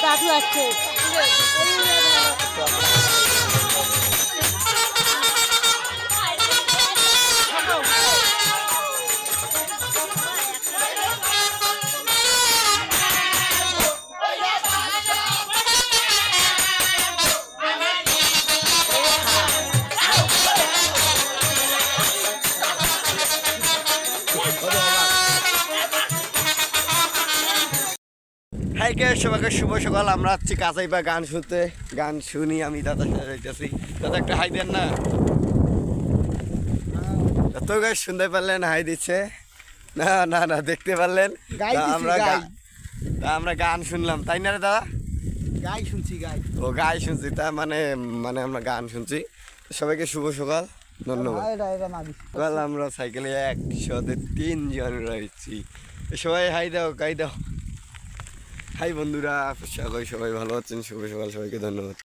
দাদু আছে hi guys, সবাইকে শুভ সকাল। আমরা আছি কাঁচাইপা গান শুনতে। গান শুনি আমি দাদার সাথে যাইতেছি। দাদা একটা হাই দেন না। তো গাইস শুনতে পারলেন, হাই দিচ্ছে। না না না দেখতে পারলেন, আমরা গান শুনলাম, তাই না রে দাদা? গাই শুনছি ও গাই শুনছি, তা মানে আমরা গান শুনছি। সবাইকে শুভ সকাল, ধন্যবাদ। আমরা সাইকেলে 103 জন রয়েছি। সবাই হাই দাও, গাই দাও। হাই বন্ধুরা, সবাই ভালো আছেন? শুভ সকাল, সবাইকে ধন্যবাদ।